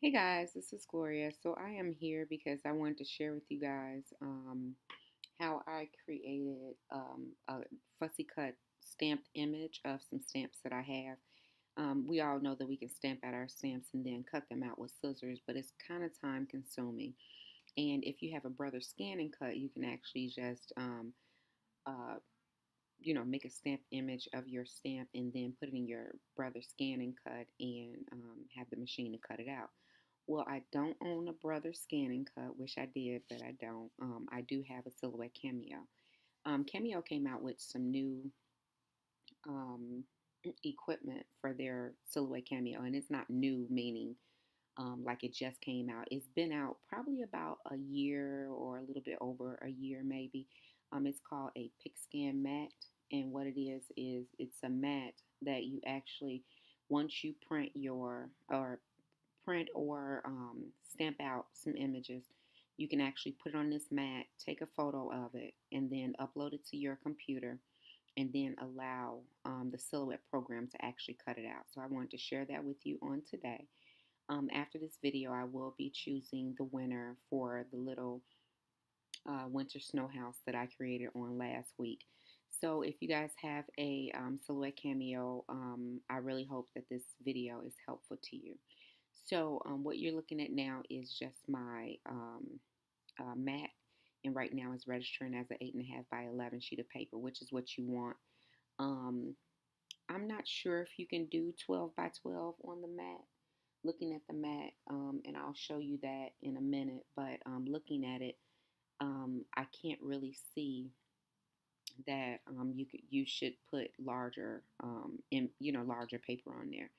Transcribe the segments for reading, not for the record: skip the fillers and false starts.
Hey guys, this is Gloria. So I am here because I wanted to share with you guys how I created a fussy cut stamped image of some stamps that I have. We all know that we can stamp out our stamps and then cut them out with scissors, but it's kind of time consuming. And if you have a brother scan and cut, you can actually just uh, make a stamp image of your stamp and then put it in your brother scan and cut and have the machine to cut it out. Well, I don't own a brother scan and cut. Wish I did, but I don't. I do have a Silhouette Cameo. Cameo came out with some new um, equipment for their Silhouette Cameo, and it's not new, meaning like it just came out. It's been out probably about a year or a little bit over a year, maybe. It's called a Picscan mat, and what it is it's a mat that you actually, once you print or stamp out some images, you can actually put it on this mat, take a photo of it, and then upload it to your computer, and then allow the Silhouette program to actually cut it out. So I wanted to share that with you on today. After this video, I will be choosing the winner for the little winter snow house that I created on last week. So if you guys have a Silhouette Cameo, I really hope that this video is helpful to you. So what you're looking at now is just my mat, and right now it's registering as an 8.5 by 11 sheet of paper, which is what you want. Um, I'm not sure if you can do 12 by 12 on the mat. Looking at the mat, and I'll show you that in a minute, but looking at it, I can't really see that you should put larger larger paper on there.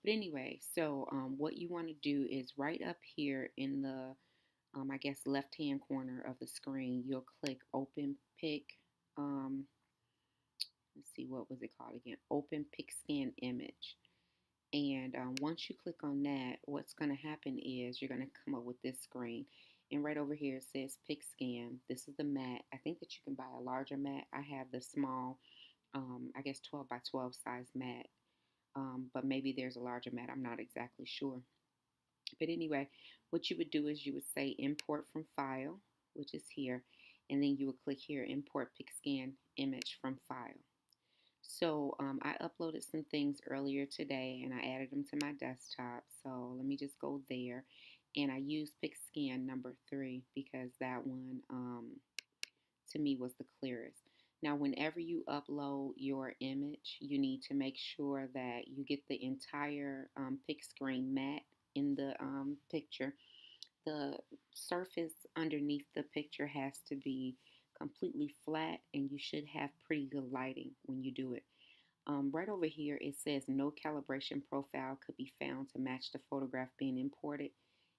But anyway, so what you want to do is right up here in the I guess left hand corner of the screen, you'll click Open Pick. Um, let's see, what was it called again? Open Pick Scan Image. And once you click on that, what's going to happen is you're going to come up with this screen. And right over here it says Pick Scan. This is the mat. I think that you can buy a larger mat. I have the small, I guess 12 by 12 size mat. But maybe there's a larger mat. I'm not exactly sure. But anyway, what you would do is you would say Import from File, which is here. And then you would click here, Import Pick Scan Image from File. So I uploaded some things earlier today and I added them to my desktop. So let me just go there. And I used PicScan number 3 because that one to me was the clearest. Now, whenever you upload your image, you need to make sure that you get the entire pick screen mat in the picture. The surface underneath the picture has to be completely flat, and you should have pretty good lighting when you do it. Right over here, it says no calibration profile could be found to match the photograph being imported.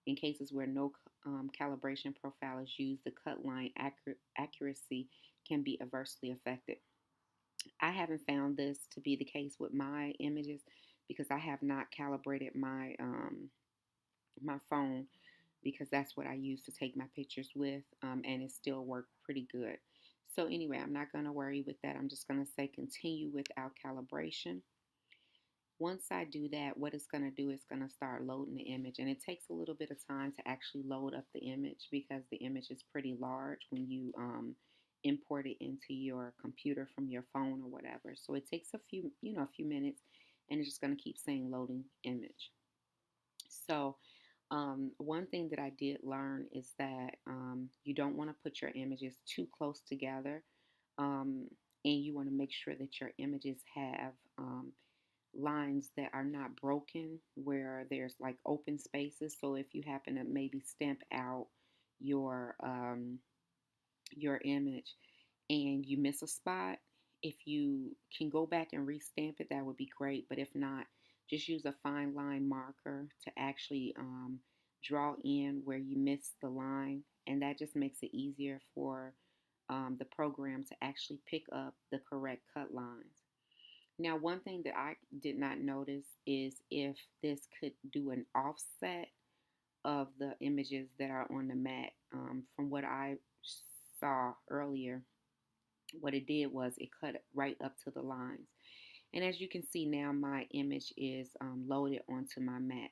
In cases where no calibration profile is used, the cut line accuracy can be adversely affected. I haven't found this to be the case with my images because I have not calibrated my phone because that's what I use to take my pictures with, and it still worked pretty good. So anyway, I'm not going to worry with that. I'm just going to say continue without calibration. Once I do that, what it's going to do is going to start loading the image, and it takes a little bit of time to actually load up the image because the image is pretty large when you import it into your computer from your phone or whatever. So it takes a few minutes, and it's just going to keep saying loading image. So one thing that I did learn is that you don't want to put your images too close together, um, and you want to make sure that your images have lines that are not broken, where there's like open spaces. So if you happen to maybe stamp out your your image and you miss a spot, if you can go back and restamp it, that would be great. But if not, just use a fine line marker to actually draw in where you missed the line, and that just makes it easier for the program to actually pick up the correct cut lines. Now, one thing that I did not notice is if this could do an offset of the images that are on the mat. From what I saw earlier, what it did was it cut right up to the lines. And as you can see now, my image is loaded onto my mat.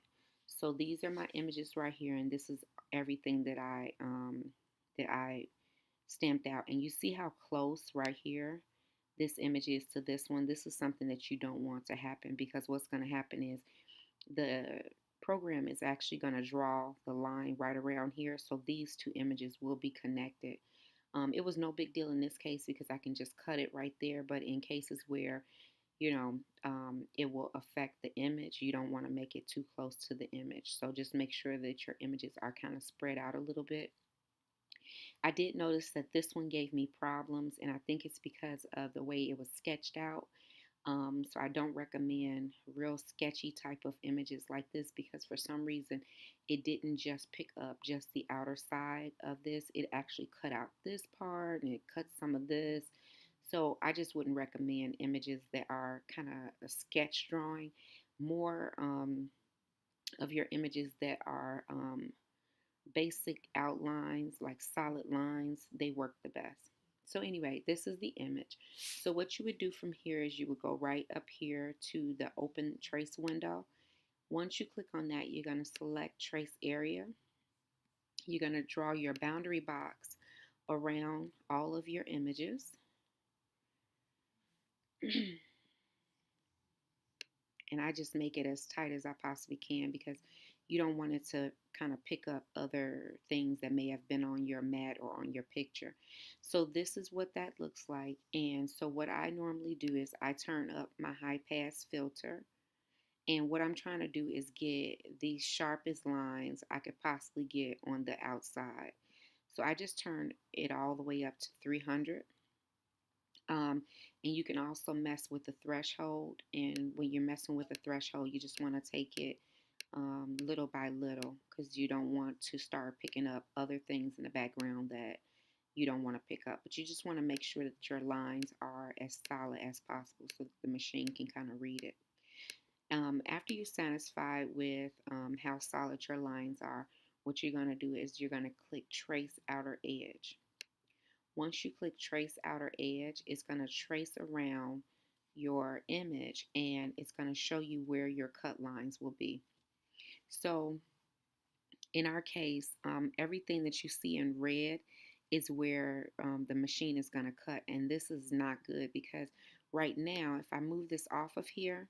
So these are my images right here, and this is everything that I stamped out. And you see how close right here this image is to this one. This is something that you don't want to happen, because what's going to happen is the program is actually going to draw the line right around here. So these two images will be connected. It was no big deal in this case because I can just cut it right there. But in cases where, it will affect the image, you don't want to make it too close to the image. So just make sure that your images are kind of spread out a little bit. I did notice that this one gave me problems, and I think it's because of the way it was sketched out. So I don't recommend real sketchy type of images like this, because for some reason it didn't just pick up just the outer side of this. It actually cut out this part and it cut some of this. So I just wouldn't recommend images that are kind of a sketch drawing. More of your images that are basic outlines, like solid lines, they work the best. So anyway, this is the image. So what you would do from here is you would go right up here to the open trace window. Once you click on that, you're going to select trace area. You're going to draw your boundary box around all of your images. And I just make it as tight as I possibly can, because you don't want it to kind of pick up other things that may have been on your mat or on your picture. So this is what that looks like. And so what I normally do is I turn up my high pass filter. And what I'm trying to do is get the sharpest lines I could possibly get on the outside. So I just turn it all the way up to 300. And you can also mess with the threshold. And when you're messing with the threshold, you just want to take it little by little, because you don't want to start picking up other things in the background that you don't want to pick up. But you just want to make sure that your lines are as solid as possible so that the machine can kind of read it. After you're satisfied with how solid your lines are, what you're going to do is you're going to click Trace Outer Edge. Once you click Trace Outer Edge, it's going to trace around your image, and it's going to show you where your cut lines will be. So in our case, everything that you see in red is where the machine is going to cut. And this is not good, because right now, if I move this off of here,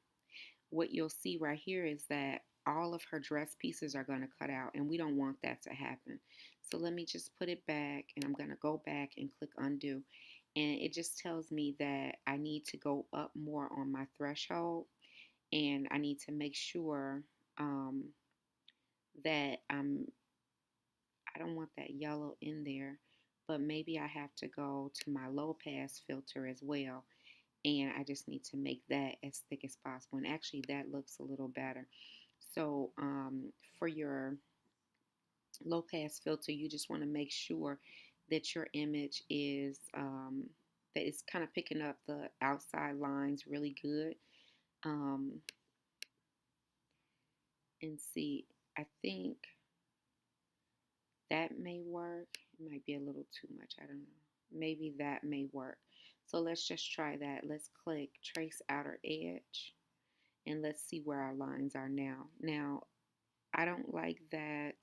what you'll see right here is that all of her dress pieces are going to cut out, and we don't want that to happen. So let me just put it back, and I'm going to go back and click undo. And it just tells me that I need to go up more on my threshold, and I need to make sure that I don't want that yellow in there, but maybe I have to go to my low pass filter as well. And I just need to make that as thick as possible. And actually that looks a little better. So for your low pass filter, you just want to make sure that your image is, that it's kind of picking up the outside lines really good. And see, I think that may work. It might be a little too much. I don't know. Maybe that may work. So let's just try that. Let's click Trace Outer Edge, and let's see where our lines are now. Now, I don't like that.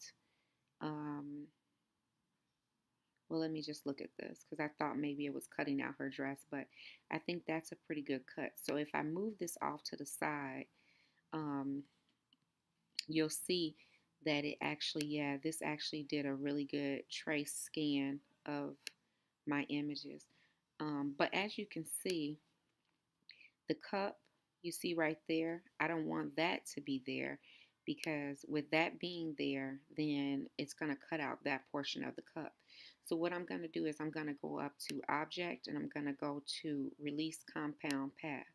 Well, let me just look at this, because I thought maybe it was cutting out her dress, but I think that's a pretty good cut. So if I move this off to the side, you'll see that it actually, yeah, this actually did a really good trace scan of my images. But as you can see, the cup you see right there, I don't want that to be there, because with that being there, then it's going to cut out that portion of the cup. So what I'm going to do is I'm going to go up to Object, and I'm going to go to Release Compound Path.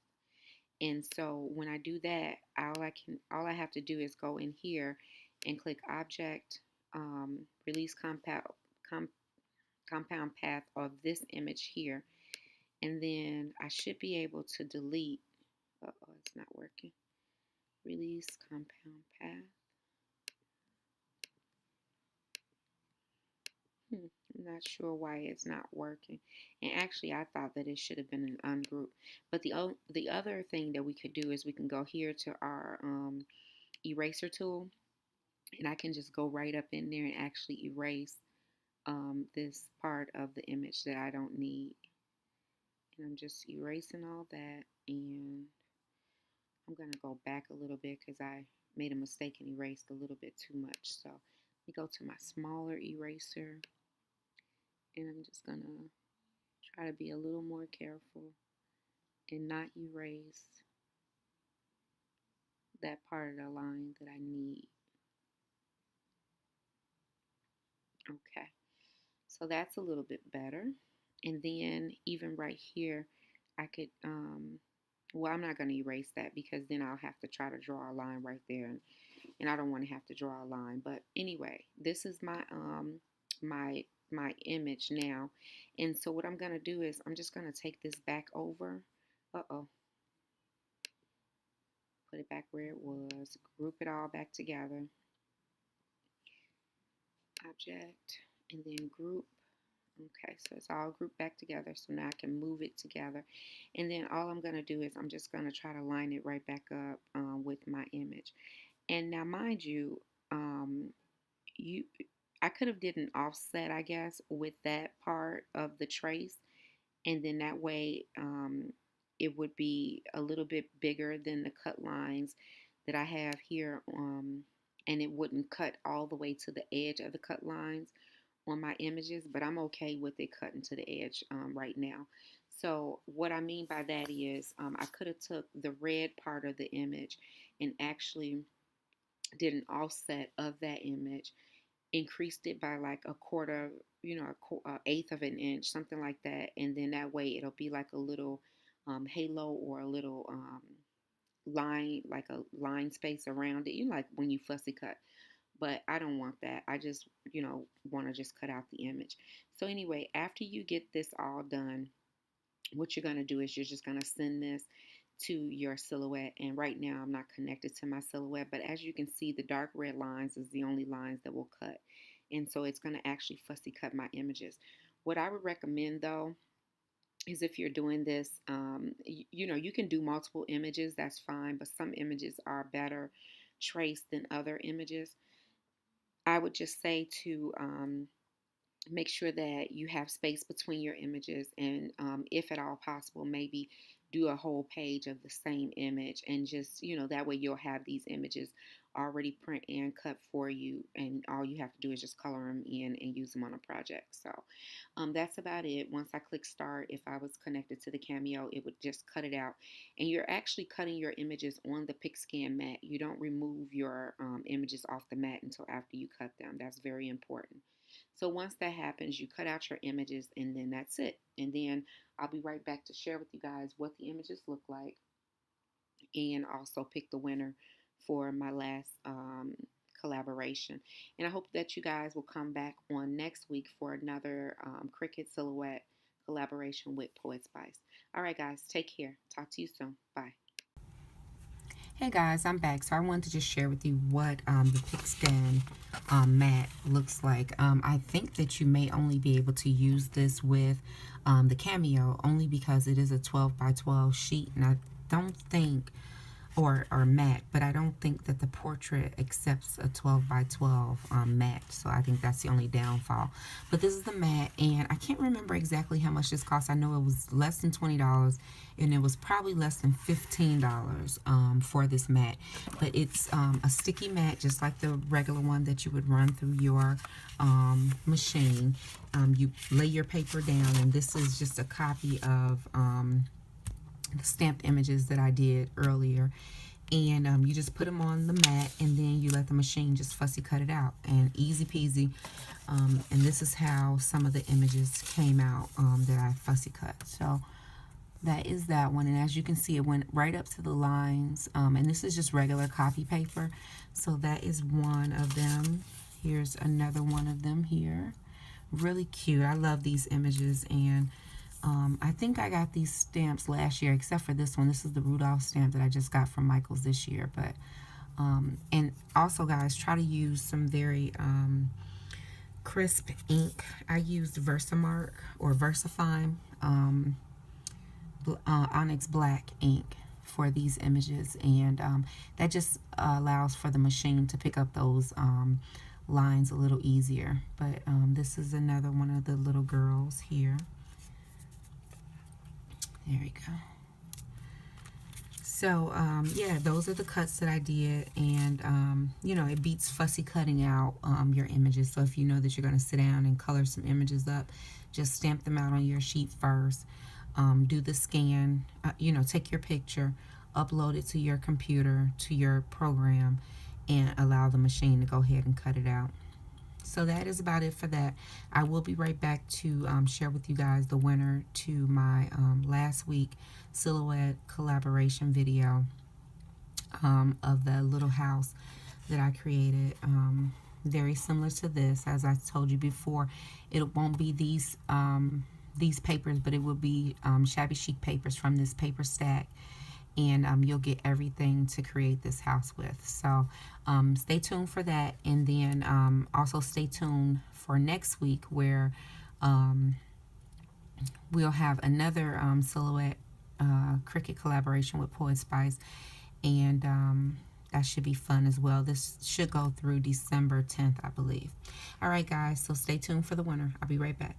And so when I do that, all I have to do is go in here and click Object, Release Compound Path of this image here, and then I should be able to delete. Oh, it's not working. Release Compound Path. I'm not sure why it's not working. And actually, I thought that it should have been an ungroup. But the other thing that we could do is we can go here to our eraser tool, And I can just go right up in there and actually erase this part of the image that I don't need. And I'm just erasing all that, and I'm going to go back a little bit because I made a mistake and erased a little bit too much. So let me go to my smaller eraser, and I'm just going to try to be a little more careful and not erase that part of the line that I need. Okay, so that's a little bit better. And then even right here, I could, well, I'm not going to erase that because then I'll have to try to draw a line right there, and I don't want to have to draw a line. But anyway, this is my image now. And so what I'm going to do is I'm just going to take this back over. Uh-oh. Put it back where it was. Group it all back together. Object, and then group. Okay, so it's all grouped back together. So now I can move it together. And then all I'm going to do is I'm just going to try to line it right back up with my image. And now, mind you, you I could have did an offset, I guess, with that part of the trace. And then that way it would be a little bit bigger than the cut lines that I have here. And it wouldn't cut all the way to the edge of the cut lines on my images, but I'm okay with it cutting to the edge right now. So what I mean by that is I could have took the red part of the image and actually did an offset of that image, increased it by like a quarter, a eighth of an inch, something like that, and then that way it'll be like a little halo or a little line, like a line space around it. Like when you fussy cut. But I don't want that. I just, want to just cut out the image. So anyway, after you get this all done, what you're going to do is you're just going to send this to your silhouette. And right now I'm not connected to my silhouette, but as you can see, the dark red lines is the only lines that will cut. And so it's going to actually fussy cut my images. What I would recommend though is if you're doing this, you can do multiple images, that's fine, but some images are better traced than other images. I would just say to make sure that you have space between your images, and if at all possible, maybe do a whole page of the same image, and just that way you'll have these images already print and cut for you, and all you have to do is just color them in and use them on a project. So that's about it. Once I click start, if I was connected to the Cameo, it would just cut it out. And you're actually cutting your images on the PicScan mat. You don't remove your images off the mat until after you cut them. That's very important. So once that happens, you cut out your images, and then that's it. And then I'll be right back to share with you guys what the images look like, and also pick the winner for my last collaboration. And I hope that you guys will come back on next week for another Cricut silhouette collaboration with Poetspice. All right, guys, take care. Talk to you soon. Bye. Hey guys, I'm back. So I wanted to just share with you what the PicScan mat looks like. I think that you may only be able to use this with the Cameo only because it is a 12 by 12 sheet, and I don't think or matte, but I don't think that the portrait accepts a 12 by 12 matte, so I think that's the only downfall. But this is the matte, and I can't remember exactly how much this cost. I know it was less than $20, and it was probably less than $15 for this matte. But it's a sticky matte, just like the regular one that you would run through your machine. You lay your paper down, and this is just a copy of the stamped images that I did earlier, and you just put them on the mat, and then you let the machine just fussy cut it out, and easy peasy. And this is how some of the images came out that I fussy cut. So that is that one, and as you can see, it went right up to the lines, and this is just regular copy paper. So that is one of them. Here's another one of them here. Really cute. I love these images, and I think I got these stamps last year, except for this one. This is the Rudolph stamp that I just got from Michael's this year. But and also, guys, try to use some very crisp ink. I used Versamark or Versafine Onyx Black ink. for these images, and that just allows for the machine to pick up those lines a little easier. But this is another one of the little girls here. There we go. So yeah, those are the cuts that I did, and you know, it beats fussy cutting out your images. So if you know that you're going to sit down and color some images up, just stamp them out on your sheet first. Do the scan, you know, take your picture, upload it to your computer, to your program, and allow the machine to go ahead and cut it out. So that is about it for that. I will be right back to share with you guys the winner to my last week silhouette collaboration video of the little house that I created. Very similar to this. As I told you before, it won't be these papers, but it will be shabby chic papers from this paper stack, and you'll get everything to create this house with. So stay tuned for that, and then also stay tuned for next week, where we'll have another silhouette Cricut collaboration with Poetspice, and that should be fun as well. This should go through December 10th, I believe. All right, guys, so stay tuned for the winner. I'll be right back.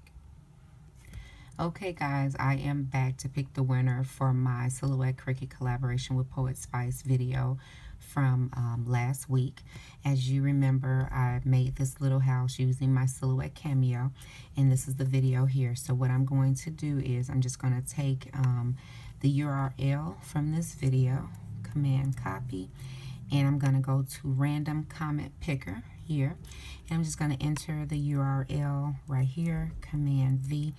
Okay, guys, I am back to pick the winner for my silhouette Cricut collaboration with Poetspice video from last week. As you remember, I made this little house using my silhouette cameo, and this is the video here. So what I'm going to do is I'm just going to take the URL from this video, Command copy, and I'm going to go to random comment picker here, and I'm just going to enter the URL right here, Command V,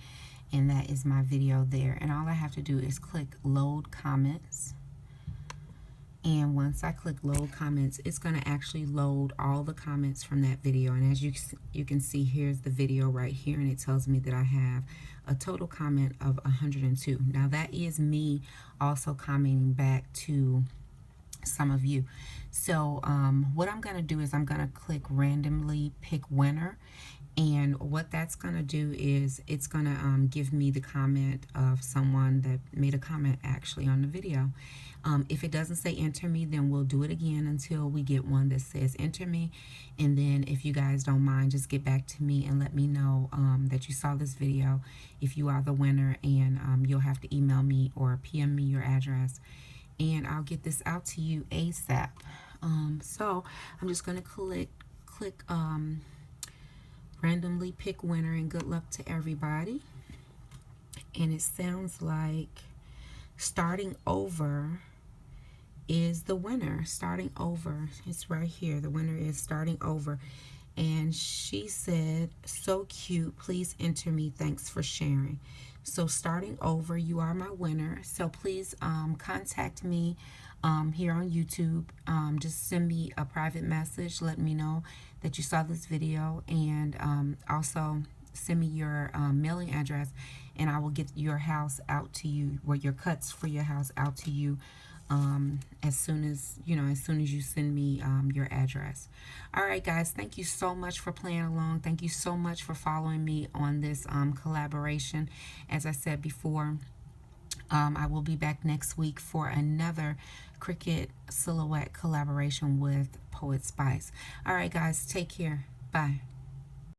and that is my video there. And all I have to do is click load comments, and once I click load comments, it's going to actually load all the comments from that video. And as you can see, here's the video right here, and it tells me that I have a total comment of 102. Now that is me also commenting back to some of you. So what I'm going to do is I'm going to click randomly pick winner, and what that's going to do is it's going to give me the comment of someone that made a comment actually on the video. If it doesn't say enter me, then we'll do it again until we get one that says enter me. And then if you guys don't mind, just get back to me and let me know that you saw this video, if you are the winner, and you'll have to email me or PM me your address, and I'll get this out to you ASAP. So I'm just going to click randomly pick winner, and good luck to everybody. And it sounds like starting over is the winner. Starting over, it's right here. The winner is starting over, and she said, so cute, please enter me, thanks for sharing. So starting over, you are my winner. So please contact me here on YouTube. Just send me a private message, let me know that you saw this video, and also send me your mailing address, and I will get your house out to you, or your cuts for your house out to you as soon as you send me your address. All right, guys, thank you so much for playing along. Thank you so much for following me on this collaboration. As I said before, I will be back next week for another Cricut silhouette collaboration with Poetspice. All right, guys, take care. Bye.